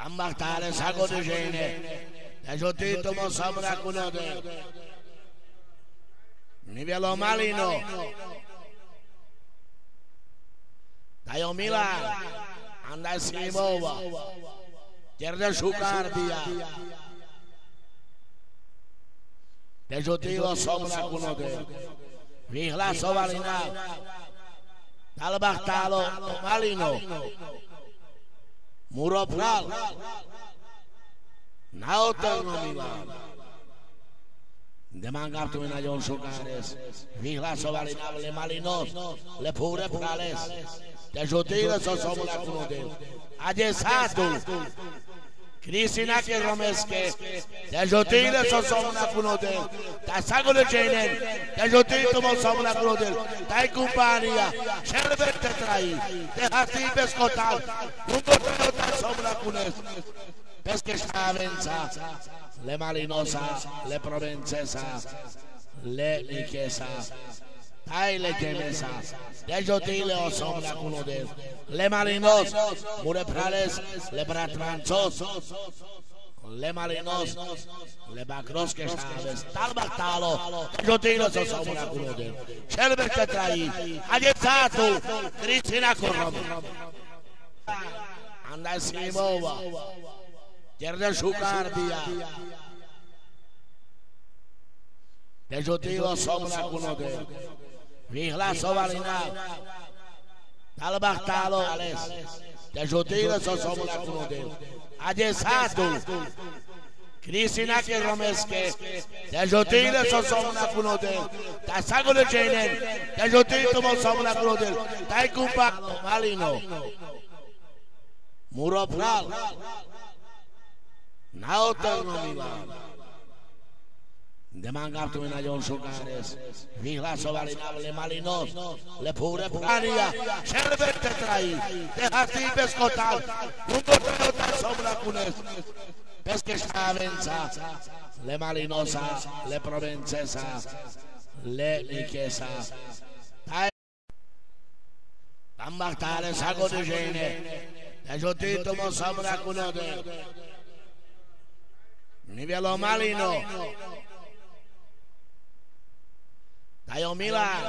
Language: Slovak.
Ambachtale sago de žene. Težotito mo samra kunode. Nivelo malino. Tayo Milan. Anda Simova. Jerde Šukardia. Težotilo samra kunode. Vyhlasovali na Talbachtalo malino. Muropral na otelno Milan. Demangaptumi na Jon Šukáres. Vyhlasovali na Le Malinos, Le Pure Prales. Težotile so somla kunode. Adesato. Kristina ke romeske. Težotile so somla kunode. Ta sagole čenen. Težotile mo somla kunode. Tai kumpania. Šerbet te traji. Te hasti bez kotal. Ungotreo ta somla kunes. Pesche Stavenza. Le Malinosa. Le Provenzesa. Le Michesa. Tai le Gemesa. Težotile o somla kunode. Le Malinos. Mure Prales. Le Bratranțos. Le Malinos. Le Bacrosche Staves. Talbachtalo. Težotile so somla kunode. Šerbet te traji. Adesato. Kristina Korrom. Anda Simova. Jerde Šukardia. Težotilo somla kunode. Vyhlasovali na Talbachtalo Ales. Težotile so somla kunode. Adesato. Kristina ke romeske. Težotile so somla kunode. Ta sagole čenen. Težotile mo somla kunode. Tai kumpa malino. Muropral. Na otelno Milan. Demangaptumi na Jon Šukáres. Vyhlasovali na Le Malinos. Le Pure Prania. Šerbet te traji. Te hasti bez kotal. Ungotreo ta somla kunes. Pesche Stavenza. Le Malinosa. Le Provenzesa. Le Michesa. Ambachtale sago de žene. Težotito mo samra kunode. Nivelo malino. Tayo Milan.